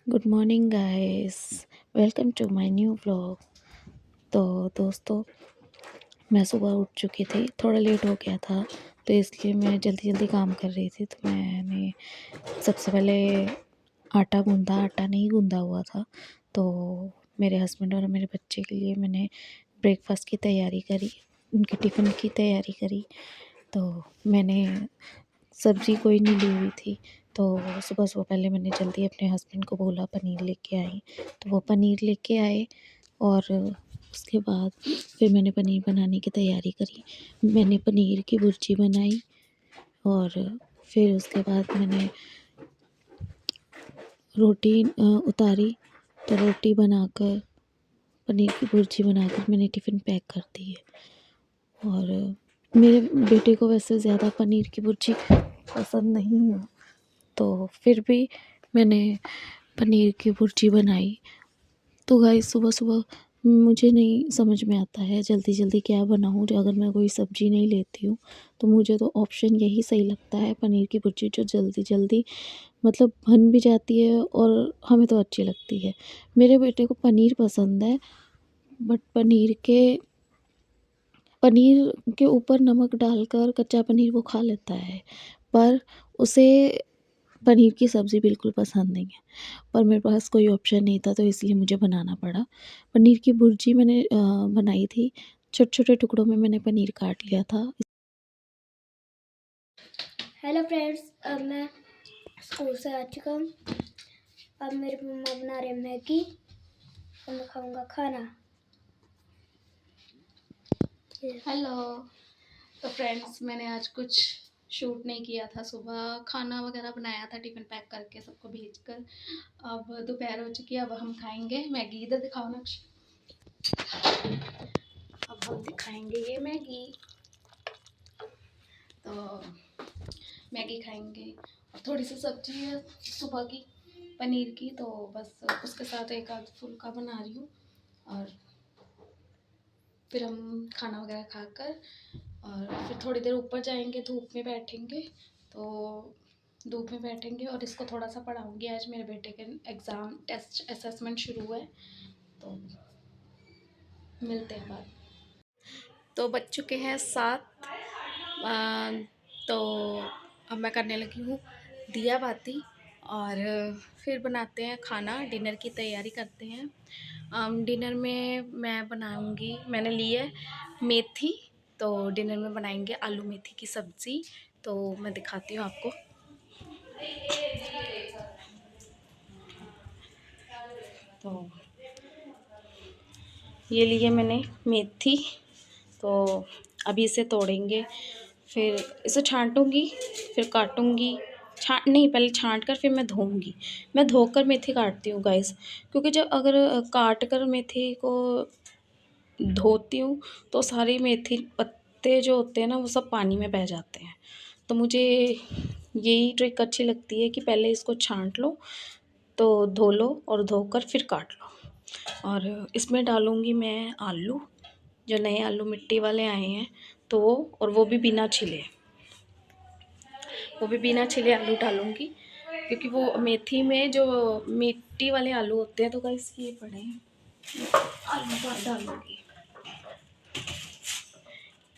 Good morning guys. Welcome to my new vlog. तो दोस्तों, मैं सुबह उठ चुकी थी, थोड़ा लेट हो गया था तो इसलिए मैं जल्दी जल्दी काम कर रही थी। तो मैंने सबसे पहले आटा गूंदा, आटा नहीं गूंदा हुआ था। तो मेरे हस्बैंड और मेरे बच्चे के लिए मैंने ब्रेकफास्ट की तैयारी करी, उनके टिफ़िन की तैयारी करी। तो मैंने सब्ज़ी कोई नहीं ली हुई थी, तो सुबह सुबह पहले मैंने जल्दी अपने हस्बैंड को बोला पनीर लेके आई, तो वो पनीर लेके आए। और उसके बाद फिर मैंने पनीर बनाने की तैयारी करी। मैंने पनीर की भुर्जी बनाई और फिर उसके बाद मैंने रोटी उतारी। तो रोटी बनाकर, पनीर की भुर्जी बनाकर मैंने टिफ़िन पैक कर दी है। और मेरे बेटे को वैसे ज़्यादा पनीर की भुर्जी पसंद नहीं है, तो फिर भी मैंने पनीर की भुर्जी बनाई। तो गाइस, सुबह सुबह मुझे नहीं समझ में आता है जल्दी जल्दी क्या बनाऊँ। जो अगर मैं कोई सब्ज़ी नहीं लेती हूँ तो मुझे तो ऑप्शन यही सही लगता है, पनीर की भुर्जी, जो जल्दी जल्दी मतलब बन भी जाती है और हमें तो अच्छी लगती है। मेरे बेटे को पनीर पसंद है, बट पनीर के ऊपर नमक डालकर कच्चा पनीर वो खा लेता है, पर उसे पनीर की सब्ज़ी बिल्कुल पसंद नहीं है। पर मेरे पास कोई ऑप्शन नहीं था तो इसलिए मुझे बनाना पड़ा। पनीर की भुर्जी मैंने बनाई थी। छोटे-छोटे टुकड़ों में मैंने पनीर काट लिया था। हेलो फ्रेंड्स, अब मैं स्कूल से आ चुका हूँ। अब मेरी मम्मा बना रहे हैं मैगी और मैं खाऊंगा खाना। हेलो। तो फ्रेंड्स, मैंने आज कुछ शूट नहीं किया था। सुबह खाना वगैरह बनाया था, टिफ़िन पैक करके सबको भेजकर। अब दोपहर हो चुकी है, अब हम खाएंगे मैगी। इधर दिखाओ नक्श। अब हम दिखाएंगे ये मैगी। तो मैगी खाएंगे और थोड़ी सी सब्जी है सुबह की, पनीर की, तो बस उसके साथ एक आध फुल्का बना रही हूँ। और फिर हम खाना वगैरह खाकर और फिर थोड़ी देर ऊपर जाएंगे, धूप में बैठेंगे। तो धूप में बैठेंगे और इसको थोड़ा सा पढ़ाऊँगी। आज मेरे बेटे के एग्ज़ाम, टेस्ट, असेसमेंट शुरू है, तो मिलते हैं बाद। तो बज चुके हैं 7। तो अब मैं करने लगी हूँ दिया बाती और फिर बनाते हैं खाना, डिनर की तैयारी करते हैं। डिनर में मैं बनाऊँगी, मैंने ली है मेथी, तो डिनर में बनाएंगे आलू मेथी की सब्ज़ी। तो मैं दिखाती हूँ आपको। तो ये लिए मैंने मेथी, तो अभी इसे तोड़ेंगे, फिर इसे छांटूंगी, फिर काटूंगी। नहीं, पहले छांट कर फिर मैं धोऊंगी। मैं धोकर मेथी काटती हूँ गाइस, क्योंकि जब अगर काट कर मेथी को धोती हूँ तो सारी मेथी पत्ते जो होते हैं ना, वो सब पानी में बह जाते हैं। तो मुझे यही ट्रिक अच्छी लगती है कि पहले इसको छांट लो, तो धो लो और धोकर फिर काट लो। और इसमें डालूँगी मैं आलू, जो नए आलू मिट्टी वाले आए हैं, तो और वो भी बिना छिले, आलू डालूँगी। क्योंकि वो मेथी में जो मिट्टी वाले आलू होते हैं, तो गाइस ये पड़े हैं, आलू डालूँगी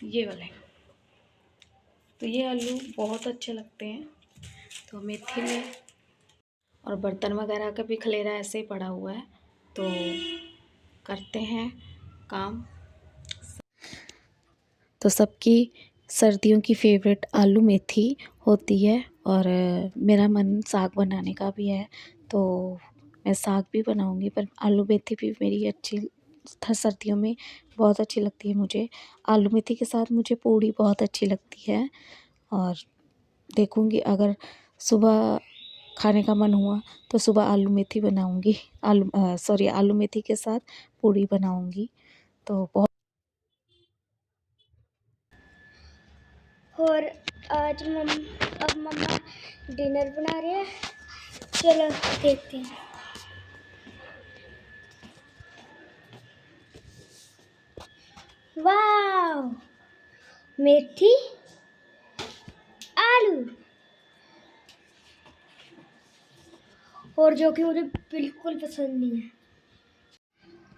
ये वाले। तो ये आलू बहुत अच्छे लगते हैं, तो मेथी में। और बर्तन वगैरह का भी खलेरा ऐसे ही पड़ा हुआ है, तो करते हैं काम। तो सबकी सर्दियों की फेवरेट आलू मेथी होती है, और मेरा मन साग बनाने का भी है, तो मैं साग भी बनाऊंगी। पर आलू मेथी भी मेरी अच्छी सर्दियों में बहुत अच्छी लगती है मुझे। आलू मेथी के साथ मुझे पूड़ी बहुत अच्छी लगती है। और देखूंगी, अगर सुबह खाने का मन हुआ तो सुबह आलू मेथी बनाऊंगी, आलू मेथी के साथ पूड़ी बनाऊंगी। तो बहुत और आज अब मम्मा डिनर बना रहे हैं। चलो देखते हैं। वाह, मेथी, आलू और जो कि मुझे बिल्कुल पसंद नहीं है।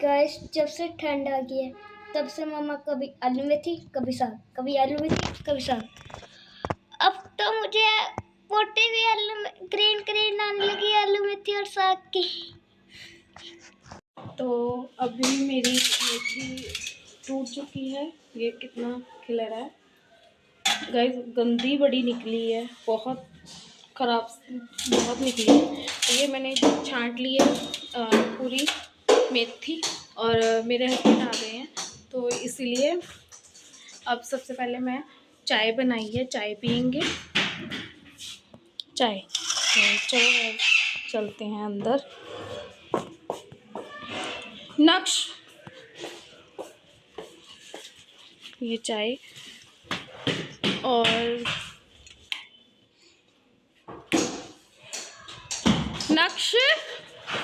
गाइस जब से ठंड आ गई है तब से मम्मा कभी आलू मेथी कभी साग, कभी आलू मेथी कभी साग। अब तो मुझे पोटे भी आलू ग्रीन ग्रीन आने लगी आलू मेथी और साग की। तो अभी मेरी मेथी टूट चुकी है। ये कितना खिला रहा है गाइस, गंदी बड़ी निकली है, बहुत ख़राब बहुत निकली है। तो ये मैंने छांट ली है पूरी मेथी, और मेरे हस्बैंड आ गए हैं तो इसीलिए अब सबसे पहले मैं चाय बनाई है, चाय पियेंगे चाय। तो चलो चलते हैं अंदर। नक्श, ये चाय और नक्श,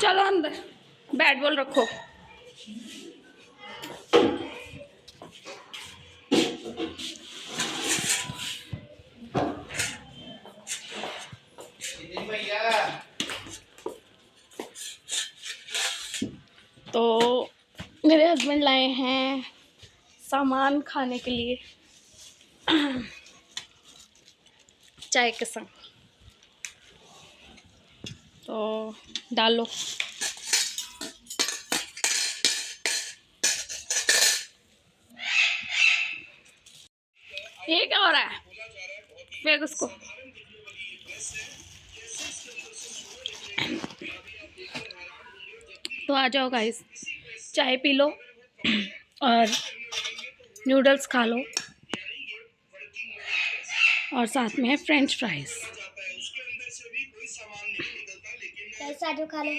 चलो अंदर, बैट बॉल रखो। तो मेरे हस्बैंड लाए हैं सामान खाने के लिए चाय के संग। तो डालो। ये क्या हो रहा है? फेंक उसको। तो आ जाओ गाइस, चाय पी लो और नूडल्स खा लो और साथ में है फ्रेंच फ्राइज। साजो खा ले।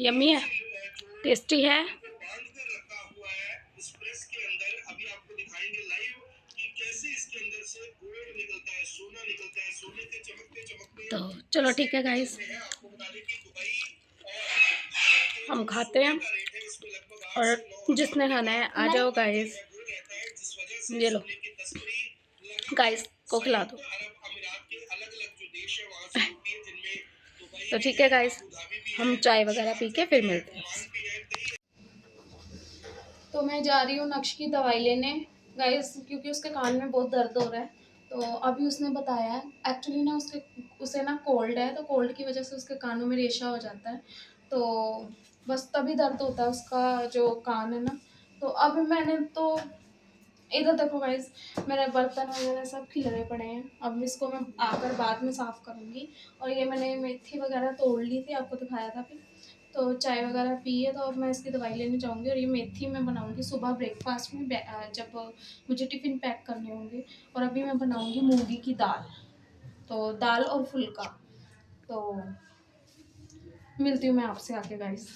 यम्मी है, टेस्टी है। तो चलो ठीक है गाइस, हम खाते हैं और जिसने खाना है आ जाओ गाइस, ये लो गाइस को खिला दो। तो ठीक है गाइस, हम चाय वगैरह पी के फिर मिलते हैं। तो मैं जा रही हूँ नक्श की दवाई लेने गाइस, क्योंकि उसके कान में बहुत दर्द हो रहा है। तो अभी उसने बताया है एक्चुअली ना उसे ना कोल्ड है, तो कोल्ड की वजह से उसके कानों में रेशा हो जाता है, तो बस तभी दर्द होता है उसका जो कान है ना। तो अभी मैंने तो इधर देखो गाइस, मेरे बर्तन वगैरह सब खिलरे पड़े हैं, अब इसको मैं आकर बाद में साफ़ करूँगी। और ये मैंने मेथी वगैरह तोड़ ली थी, आपको दिखाया था फिर। तो चाय वगैरह पी है, तो अब मैं इसकी दवाई लेने जाऊँगी और ये मेथी मैं बनाऊँगी सुबह ब्रेकफास्ट में जब मुझे टिफ़िन पैक करने होंगे। और अभी मैं बनाऊँगी मूंगी की दाल, तो दाल और फुल्का। तो मिलती हूँ मैं आपसे आके गाइस।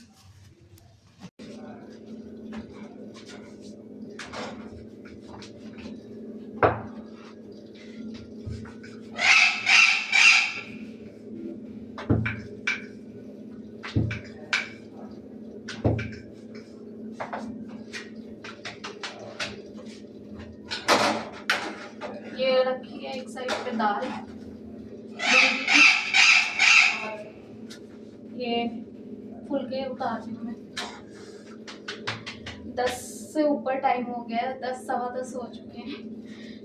ये रखी है एक साइड पे दाल, और ये फुलके उतार दी मैं। 10 से ऊपर टाइम हो गया, 10 सवा 10 हो चुके हैं।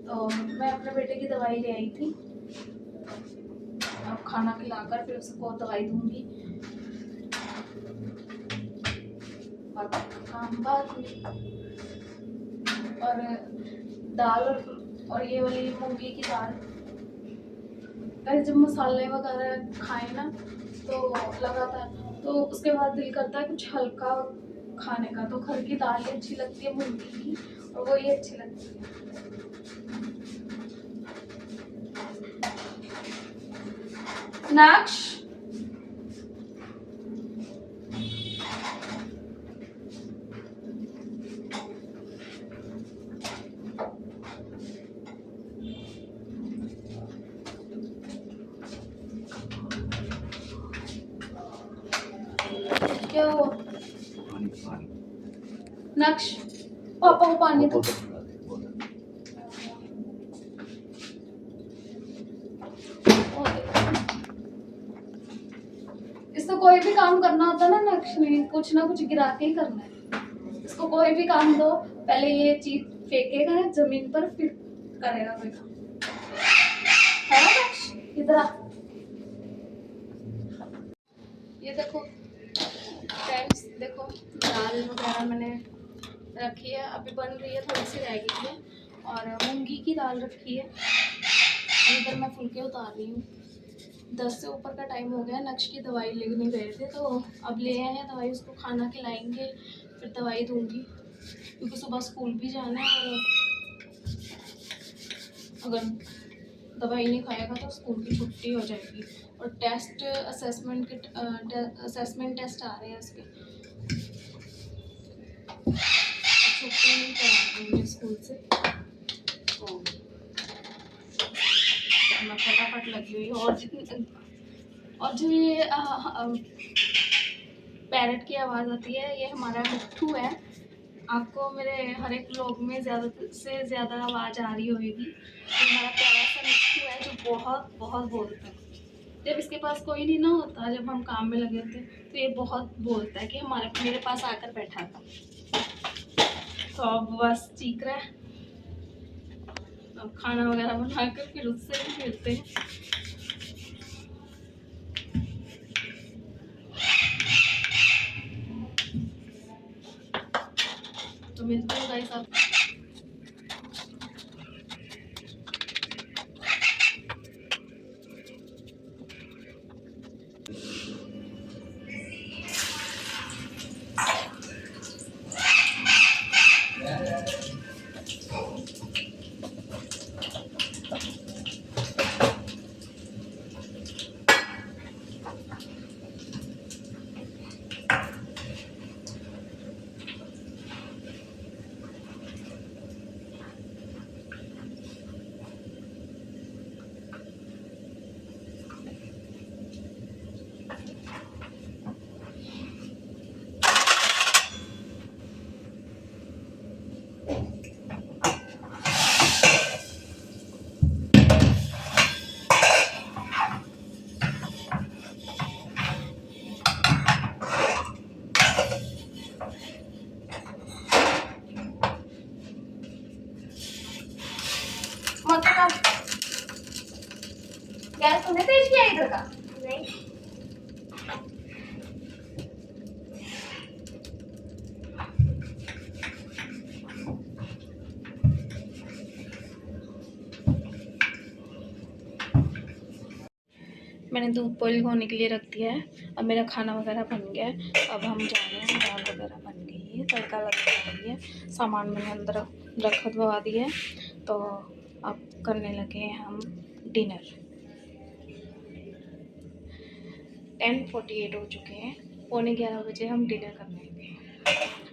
तो मैं अपने बेटे की दवाई ले आई थी, अब खाना खिलाकर फिर उसको दवाई दूंगी, काम बाद में। और दाल और ये वाली मूंगी की दाल, जब मसाले वगैरह खाए ना तो लगातार, तो उसके बाद दिल करता है कुछ हल्का खाने का। तो घर की दाल ही अच्छी लगती है मूंगी की, और वो ही अच्छी लगती है। नक्श, क्या हुआ? नक्श, पापा को पानी दो। इसको कोई भी काम करना होता है ना नक्श में, कुछ ना कुछ गिरा के ही करना है। इसको कोई भी काम दो, पहले ये चीज फेंकेगा जमीन पर, फिर करेगा कोई काम। है ना नक्श? इधर आ। ये देखो फ्रेंड्स, देखो दाल वगैरह मैंने रखी है, अभी बन रही है, थोड़ी सी रह गई है। और मूंगी की दाल रखी है। इधर मैं फुलके उतार रही हूँ। 10 से ऊपर का टाइम हो गया। नक्श की दवाई लेने गए थे, तो अब ले आए हैं दवाई, उसको खाना खिलाएंगे, फिर दवाई दूंगी, क्योंकि सुबह स्कूल भी जाना है। और अगर दवाई नहीं खाएगा तो स्कूल की छुट्टी हो जाएगी। और टेस्ट असेसमेंट टेस्ट आ रहे हैं उसके, छुट्टी नहीं करा मुझे स्कूल से, तो मैं फटाफट लगी हुई। और जो ये पैरट की आवाज़ आती है, ये हमारा मिट्ठू है। आपको मेरे हर एक व्लॉग में ज़्यादा से ज़्यादा आवाज़ आ रही होगी। ये हमारा प्यारा सा मिट्ठू है जो बहुत बहुत बोलता है। जब इसके पास कोई नहीं ना होता, जब हम काम में लगे होते तो ये बहुत बोलता है कि मेरे पास आकर बैठा था। तो अब बस चीख रहा है। अब खाना वगैरह बनाकर फिर उससे भी मिलते हैं। तो मिलते हैं गाइस आप। गैस तूने तेज किया इधर का? नहीं, मैंने दूध बॉईल होने के लिए रख दिया है। अब मेरा खाना वगैरह बन गया है। अब हम जा रहे हैं, दाल वगैरह बन गई है, तड़का लगा रही है, सामान मैंने अंदर रखा दवा दिया है। तो अब करने लगे हैं हम डिनर। 10:48 हो चुके हैं, 11:15 बजे हम डिनर करने लगे।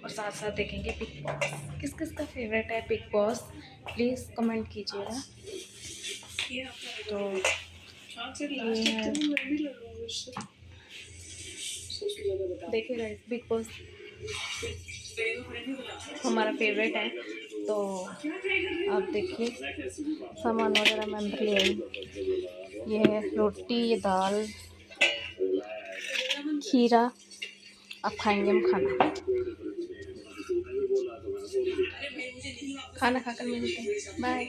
और साथ साथ देखेंगे बिग बॉस। किस किस का फेवरेट है बिग बॉस, प्लीज़ कमेंट कीजिएगा। तो देखिए गाइस, बिग बॉस हमारा फेवरेट है। तो आप देखिए, सामान वगैरह मैं अंदर ले आई। ये है रोटी, ये दाल, खीरा। अब खाएंगे हम खाना। खाना खाकर मिलते हैं, बाय।